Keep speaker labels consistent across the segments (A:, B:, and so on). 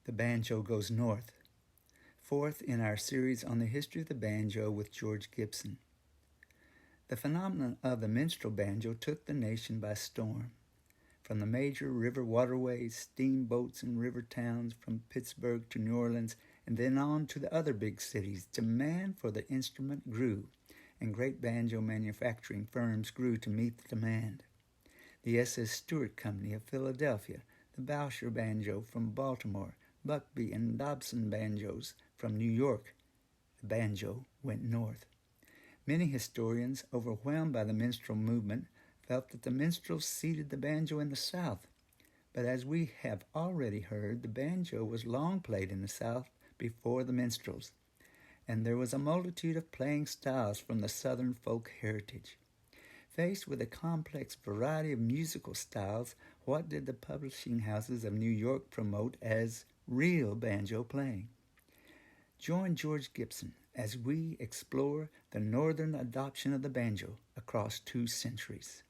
A: The Banjo Goes North, fourth in our series on the history of the banjo with George Gibson. The phenomenon of the minstrel banjo took the nation by storm. From the major river waterways, steamboats, and river towns, from Pittsburgh to New Orleans, and then on to the other big cities, demand for the instrument grew, and great banjo manufacturing firms grew to meet the demand. The S.S. Stewart Company of Philadelphia, the Boucher Banjo from Baltimore, Buckbee and Dobson banjos from New York. The banjo went north. Many historians, overwhelmed by the minstrel movement, felt that the minstrels seeded the banjo in the South. But as we have already heard, the banjo was long played in the South before the minstrels, and there was a multitude of playing styles from the Southern folk heritage. Faced with a complex variety of musical styles, what did the publishing houses of New York promote as real banjo playing? Join George Gibson as we explore the northern adoption of the banjo across 2 centuries.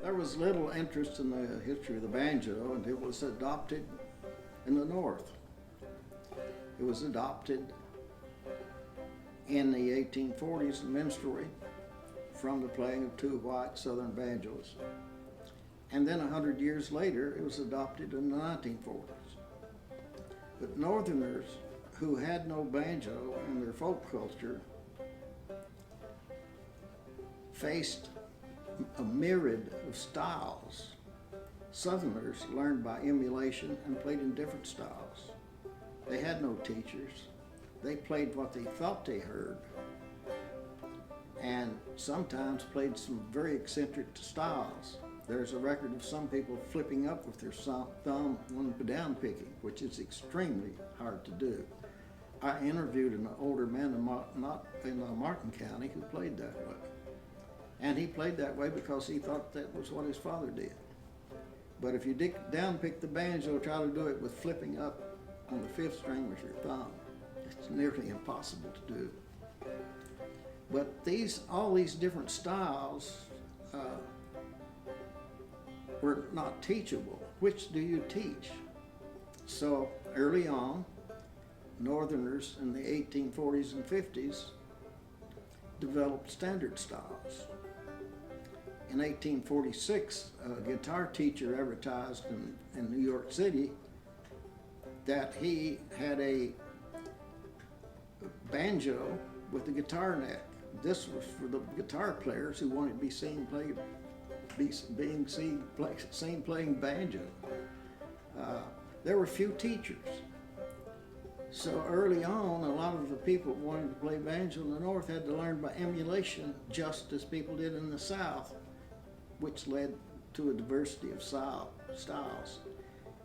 B: There was little interest in the history of the banjo, and it was adopted in the North. It was adopted in the 1840s in minstrelsy from the playing of 2 white Southern banjos. And then 100 years later, it was adopted in the 1940s. But Northerners who had no banjo in their folk culture faced a myriad of styles. Southerners learned by emulation and played in different styles. They had no teachers. They played what they thought they heard, and sometimes played some very eccentric styles. There's a record of some people flipping up with their thumb when down picking, which is extremely hard to do. I interviewed an older man in Martin County who played that way. And he played that way because he thought that was what his father did. But if you down pick the banjo, try to do it with flipping up on the 5th string with your thumb, it's nearly impossible to do. But all these different styles were not teachable. Which do you teach? So early on, Northerners in the 1840s and 50s developed standard styles. In 1846, a guitar teacher advertised in New York City that he had a banjo with a guitar neck. This was for the guitar players who wanted to be seen playing banjo. There were few teachers. So early on, a lot of the people who wanted to play banjo in the North had to learn by emulation, just as people did in the South, which led to a diversity of styles.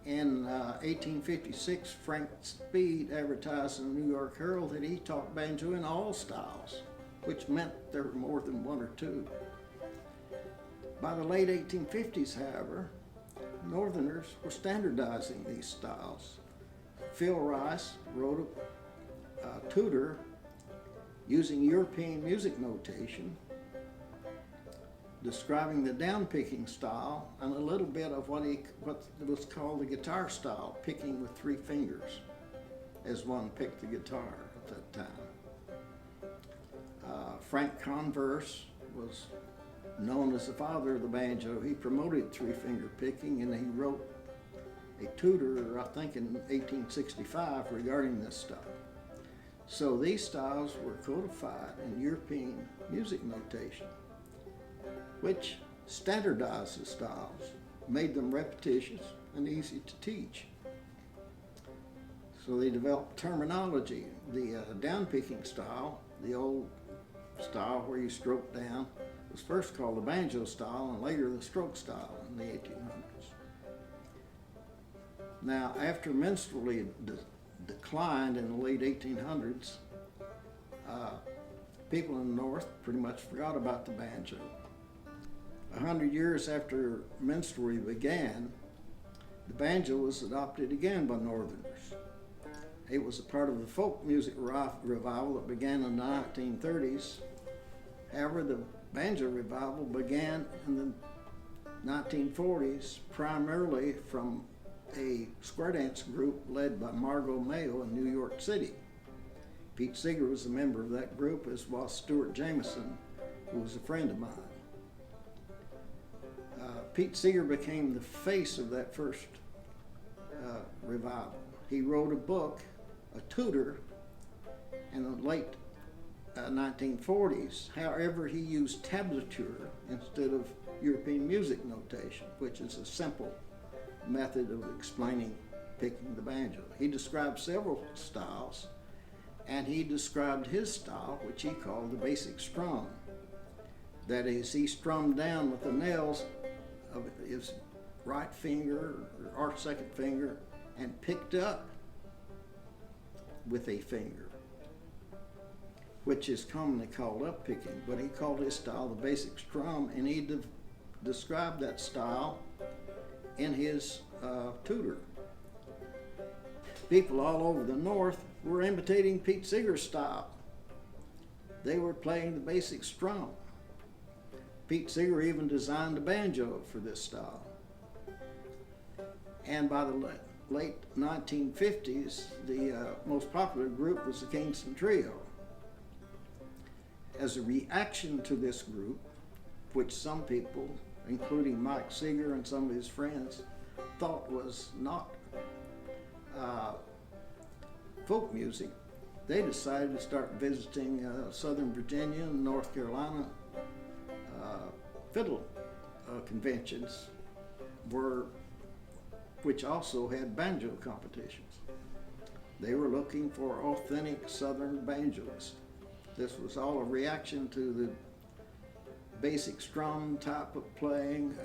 B: In 1856, Frank Speed advertised in the New York Herald that he taught banjo in all styles, which meant there were more than 1 or 2. By the late 1850s, however, Northerners were standardizing these styles. Phil Rice wrote a tutor using European music notation, describing the down-picking style and a little bit of what was called the guitar style, picking with 3 fingers, as one picked the guitar at that time. Frank Converse was known as the father of the banjo. He promoted 3-finger picking, and he wrote a tutor, I think in 1865, regarding this style. So these styles were codified in European music notation, which standardized the styles, made them repetitious and easy to teach. So they developed terminology. The down-picking style, the old style where you stroke down, was first called the banjo style and later the stroke style in the 1800s. Now, after minstrelsy declined in the late 1800s, people in the North pretty much forgot about the banjo. 100 years after minstrelsy began, the banjo was adopted again by Northerners. It was a part of the folk music revival that began in the 1930s. However, the banjo revival began in the 1940s, primarily from a square dance group led by Margot Mayo in New York City. Pete Seeger was a member of that group, as was Stuart Jameson, who was a friend of mine. Pete Seeger became the face of that first revival. He wrote a book, a tutor, in the late 1940s. However, he used tablature instead of European music notation, which is a simple method of explaining picking the banjo. He described several styles, and he described his style, which he called the basic strum. That is, he strummed down with the nails of his right finger or second finger and picked up with a finger, which is commonly called up picking, but he called his style the basic strum, and he described that style in his tutor. People all over the North were imitating Pete Seeger's style. They were playing the basic strum. Pete Seeger even designed a banjo for this style. And by the late 1950s, the most popular group was the Kingston Trio. As a reaction to this group, which some people, including Mike Seeger and some of his friends, thought was not folk music, they decided to start visiting Southern Virginia and North Carolina fiddle conventions, which also had banjo competitions. They were looking for authentic Southern banjoists. This was all a reaction to the basic strum type of playing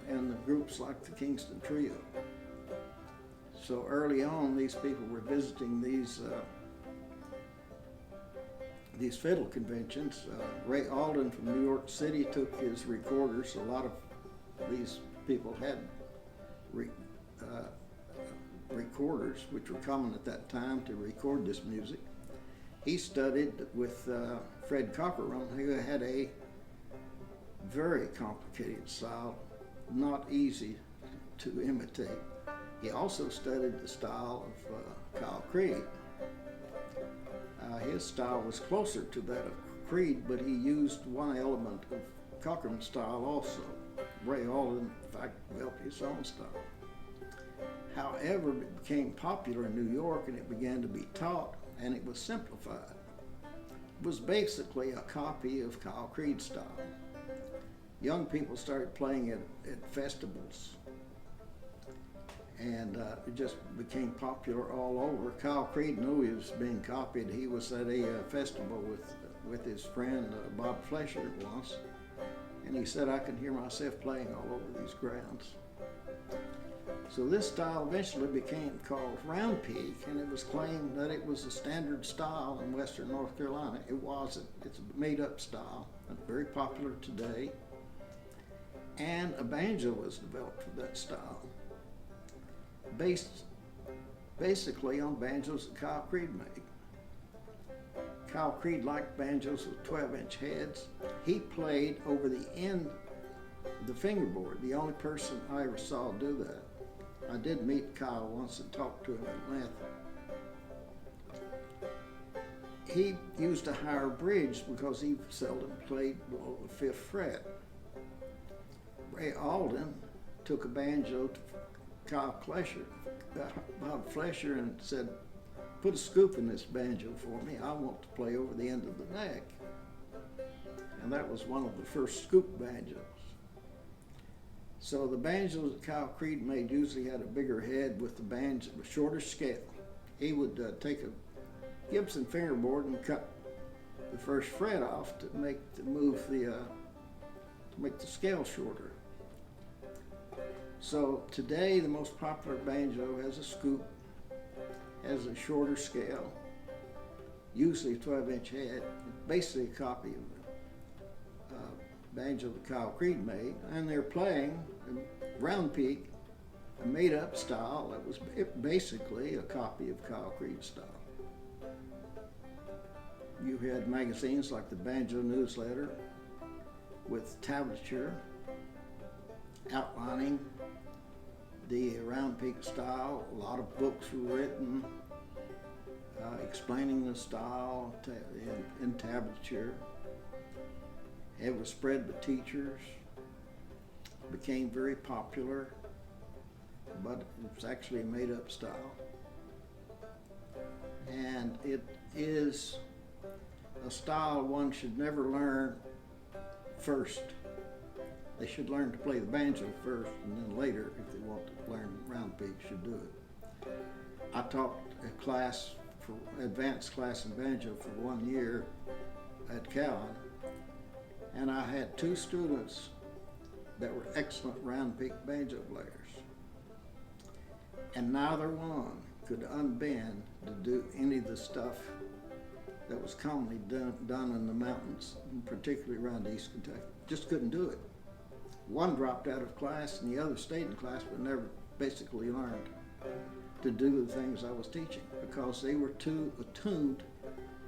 B: and the groups like the Kingston Trio. So early on, these people were visiting these fiddle conventions. Ray Alden from New York City took his recorders. A lot of these people had recorders, which were common at that time to record this music. He studied with Fred Cockerham, who had a very complicated style, not easy to imitate. He also studied the style of Kyle Creed. His style was closer to that of Creed, but he used one element of Cockerham's style also. Ray Alden, in fact, developed his own style. However, it became popular in New York and it began to be taught, and it was simplified. It was basically a copy of Kyle Creed's style. Young people started playing it at festivals, and it just became popular all over. Kyle Creed knew he was being copied. He was at a festival with his friend Bob Flesher once, and he said, "I can hear myself playing all over these grounds." So this style eventually became called round peak, and it was claimed that it was a standard style in western North Carolina. It wasn't. It's a made-up style, very popular today. And a banjo was developed for that style, based basically on banjos that Kyle Creed made. Kyle Creed liked banjos with 12-inch heads. He played over the end of the fingerboard, the only person I ever saw do that. I did meet Kyle once and talked to him at length. He used a higher bridge because he seldom played below the 5th fret. Ray Alden took a banjo to Bob Flesher, and said, "Put a scoop in this banjo for me. I want to play over the end of the neck." And that was one of the first scoop banjos. So the banjos that Kyle Creed made usually had a bigger head with the banjo, a shorter scale. He would take a Gibson fingerboard and cut the 1st fret off to make the scale shorter. So today the most popular banjo has a scoop, has a shorter scale, usually a 12-inch head, basically a copy of the banjo that Kyle Creed made, and they're playing round peak a made-up style that was basically a copy of Kyle Creed's style. You had magazines like the Banjo newsletter with tablature outlining the round peak style. A lot of books were written explaining the style in tablature. It was spread by teachers, became very popular, but it was actually a made-up style. And it is a style one should never learn first. They should learn to play the banjo first, and then later, if they want to learn round peak, should do it. I taught a class, for advanced class in banjo for 1 year at Calvin, and I had 2 students that were excellent round peak banjo players. And neither one could unbend to do any of the stuff that was commonly done in the mountains, particularly around East Kentucky. Just couldn't do it. One dropped out of class and the other stayed in class but never basically learned to do the things I was teaching because they were too attuned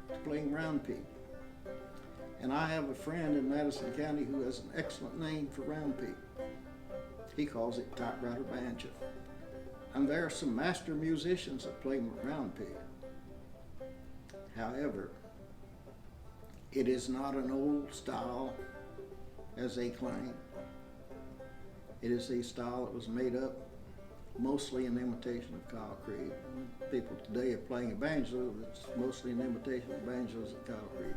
B: to playing round peak. And I have a friend in Madison County who has an excellent name for round peak. He calls it typewriter banjo. And there are some master musicians that play round peak. However, it is not an old style as they claim. It is a style that was made up mostly in imitation of Kyle Creed. People today are playing a banjo that's mostly an imitation of banjos that Kyle Creed